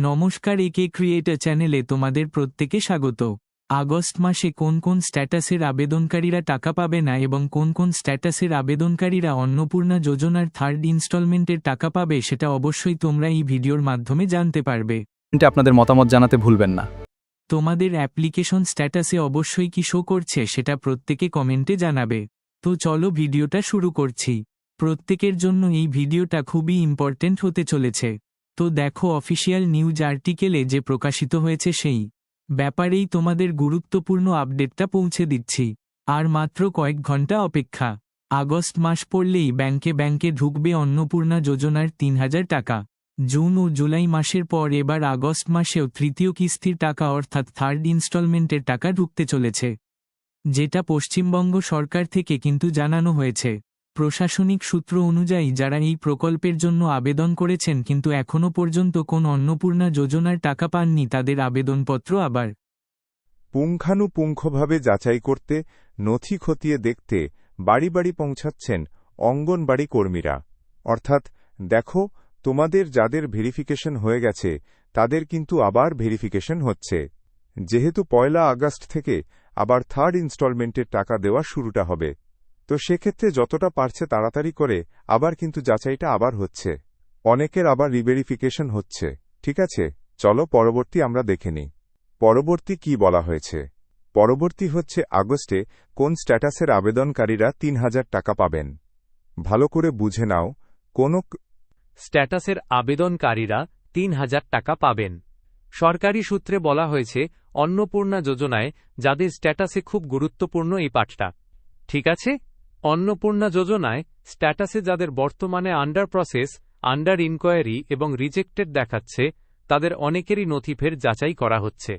নমস্কার, একে ক্রিয়েটর চ্যানেলে তোমাদের প্রত্যেকে স্বাগত। আগস্ট মাসে কোন কোন স্ট্যাটাসের আবেদনকারীরা টাকা পাবে না এবং কোন কোন স্ট্যাটাসের আবেদনকারীরা অন্নপূর্ণা যোজনার থার্ড ইনস্টলমেন্টের টাকা পাবে সেটা অবশ্যই তোমরা এই ভিডিওর মাধ্যমে জানতে পারবে। আপনাদের মতামত জানাতে ভুলবেন না। তোমাদের অ্যাপ্লিকেশন স্ট্যাটাসে অবশ্যই কি শো করছে সেটা প্রত্যেকে কমেন্টে জানাবে। তো চলো ভিডিওটা শুরু করছি। প্রত্যেকের জন্য এই ভিডিওটা খুবই ইম্পর্টেন্ট হতে চলেছে। তো দেখো, অফিসিয়াল নিউজ আর্টিকেলে যে প্রকাশিত হয়েছে সেই ব্যাপারেই তোমাদের গুরুত্বপূর্ণ আপডেটটা পৌঁছে দিচ্ছি। আর মাত্র কয়েক ঘন্টা অপেক্ষা। আগস্ট মাস পড়লেই ব্যাংকে ব্যাংকে ঢুকবে অন্নপূর্ণা যোজনার ৩,০০০ টাকা। জুন ও জুলাই মাসের পর এবার আগস্ট মাসেও তৃতীয় কিস্তির টাকা অর্থাৎ থার্ড ইনস্টলমেন্টের টাকা ঢুকতে চলেছে, যেটা পশ্চিমবঙ্গ সরকার থেকে কিন্তু জানানো হয়েছে। প্রশাসনিক সূত্র অনুযায়ী যারা এই প্রকল্পের জন্য আবেদন করেছেন কিন্তু এখনও পর্যন্ত কোন অন্নপূর্ণা যোজনার টাকা পাননি, তাদের আবেদনপত্র আবার পুঙ্খানুপুঙ্খভাবে যাচাই করতে, নথি খতিয়ে দেখতে বাড়ি বাড়ি পৌঁছাচ্ছেন অঙ্গনবাড়ি কর্মীরা। অর্থাৎ দেখো, তোমাদের যাদের ভেরিফিকেশন হয়ে গেছে তাদের কিন্তু আবার ভেরিফিকেশন হচ্ছে, যেহেতু ১ আগস্ট থেকে আবার থার্ড ইনস্টলমেন্টের টাকা দেওয়া শুরুটা হবে। তো সেক্ষেত্রে যতটা পারছে তাড়াতাড়ি করে আবার কিন্তু যাচাইটা আবার হচ্ছে, অনেকের আবার রিভেরিফিকেশন হচ্ছে। ঠিক আছে, চলো পরবর্তী আমরা দেখে নিই। পরবর্তী কি বলা হয়েছে। পরবর্তী হচ্ছে আগস্টে কোন স্ট্যাটাসের আবেদনকারীরা ৩,০০০ টাকা পাবেন। ভালো করে বুঝে নাও, কোন স্ট্যাটাসের আবেদনকারীরা ৩,০০০ টাকা পাবেন। সরকারি সূত্রে বলা হয়েছে অন্নপূর্ণা যোজনায় যাদের স্ট্যাটাসে খুব গুরুত্বপূর্ণ এই পাঠটা। ঠিক আছে, অন্নপূর্ণা যোজনায় স্ট্যাটাসে যাদের বর্তমানে আন্ডার প্রসেস, আন্ডার ইনকোয়ারি এবং রিজেক্টেড দেখাচ্ছে তাদের অনেকেরই নথি ফের যাচাই করা হচ্ছে।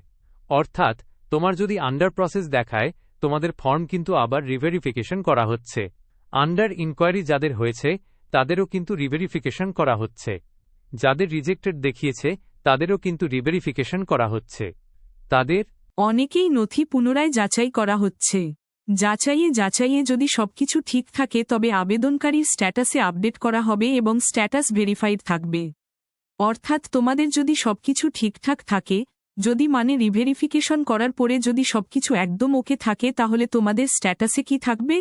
অর্থাৎ তোমার যদি আন্ডার প্রসেস দেখায় তোমাদের ফর্ম কিন্তু আবার রিভেরিফিকেশন করা হচ্ছে। আন্ডার ইনকোয়ারি যাদের হয়েছে তাদেরও কিন্তু রিভেরিফিকেশন করা হচ্ছে। যাদের রিজেক্টেড দেখিয়েছে তাদেরও কিন্তু রিভেরিফিকেশন করা হচ্ছে। তাদের অনেকেই নথি পুনরায় যাচাই করা হচ্ছে। যাচাইয়ে যদি সবকিছু ঠিক থাকে তবে আবেদনকারীর স্ট্যাটাসে আপডেট করা হবে এবং স্ট্যাটাস ভেরিফাইড থাকবে। অর্থাৎ তোমাদের যদি সবকিছু ঠিকঠাক থাকে, যদি মানে রিভেরিফিকেশন করার পরে যদি সবকিছু একদম ওকে থাকে, তাহলে তোমাদের স্ট্যাটাসে কি থাকবে?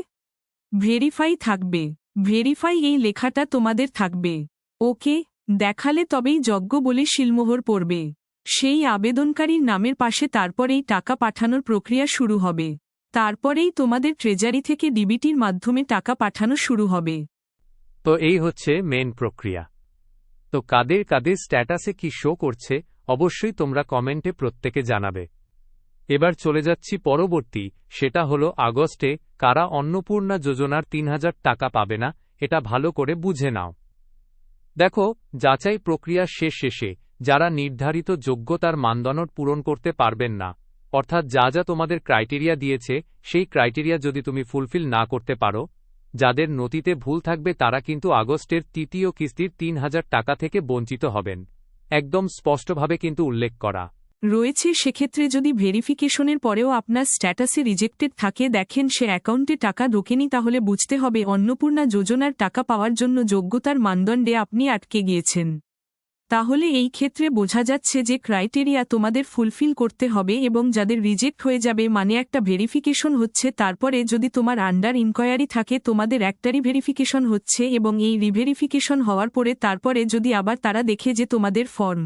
ভেরিফাই থাকবে। ভেরিফাই এই লেখাটা তোমাদের থাকবে। ওকে দেখালে তবেই যজ্ঞ বলে শিলমোহর পড়বে। সেই আবেদনকারীর নামের পাশে তারপরেই টাকা পাঠানোর প্রক্রিয়া শুরু হবে। তারপরেই তোমাদের ট্রেজারি থেকে ডিবিটির মাধ্যমে টাকা পাঠানো শুরু হবে। তো এই হচ্ছে মেন প্রক্রিয়া। তো কাদের কাদের স্ট্যাটাসে কি শো করছে অবশ্যই তোমরা কমেন্টে প্রত্যেকে জানাবে। এবার চলে যাচ্ছি পরবর্তী, সেটা হলো আগস্টে কারা অন্নপূর্ণা যোজনার ৩,০০০ টাকা পাবে না, এটা ভালো করে বুঝে নাও। দেখো, যাচাই প্রক্রিয়ার শেষে যারা নির্ধারিত যোগ্যতার মানদণ্ড পূরণ করতে পারবেন না, অর্থাৎ যা যা তোমাদের ক্রাইটেরিয়া দিয়েছে সেই ক্রাইটেরিয়া যদি তুমি ফুলফিল না করতে পারো, যাদের নথিতে ভুল থাকবে তারা কিন্তু আগস্টের তৃতীয় কিস্তির ৩,০০০ টাকা থেকে বঞ্চিত হবেন। একদম স্পষ্টভাবে কিন্তু উল্লেখ করা রয়েছে। সেক্ষেত্রে যদি ভেরিফিকেশনের পরেও আপনার স্ট্যাটাসে রিজেক্টেড থাকে, দেখেন সে অ্যাকাউন্টে টাকা ঢোকেনি, তাহলে বুঝতে হবে অন্নপূর্ণা যোজনার টাকা পাওয়ার জন্য যোগ্যতার মানদণ্ডে আপনি আটকে গিয়েছেন। তাহলে এই ক্ষেত্রে বোঝা যাচ্ছে যে ক্রাইটেরিয়া তোমাদের ফুলফিল করতে হবে এবং যাদের রিজেক্ট হয়ে যাবে মানে একটা ভেরিফিকেশন হচ্ছে, তারপরে যদি তোমার আন্ডার ইনকোয়ারি থাকে তোমাদের একটারই ভেরিফিকেশন হচ্ছে এবং এই রিভেরিফিকেশন হওয়ার পরে তারপরে যদি আবার তারা দেখে যে তোমাদের ফর্ম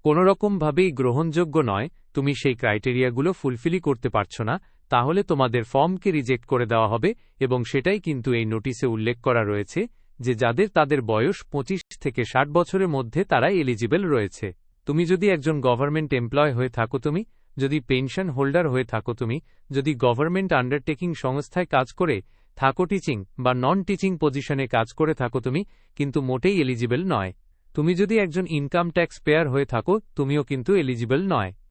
কোনোরকমভাবেই গ্রহণযোগ্য নয়, তুমি সেই ক্রাইটেরিয়াগুলো ফুলফিলই করতে পারছো না, তাহলে তোমাদের ফর্মকে রিজেক্ট করে দেওয়া হবে। এবং সেটাই কিন্তু এই নোটিশে উল্লেখ করা রয়েছে যে যাদের তাদের বয়স ২৫ থেকে ৬০ বছরের মধ্যে তারা এলিজিবল রয়েছে। তুমি যদি একজন গভর্নমেন্ট এমপ্লয় হয়ে থাকো, তুমি যদি পেনশন হোল্ডার হয়ে থাকো, তুমি যদি গভর্নমেন্ট আন্ডারটেকিং সংস্থায় কাজ করে থাকো, টিচিং বা নন টিচিং পজিশনে কাজ করে থাকো, তুমি কিন্তু মোটেই এলিজিবল নয়। তুমি যদি একজন ইনকাম ট্যাক্স পেয়ার হয়ে থাকো, তুমিও কিন্তু এলিজিবল নয়।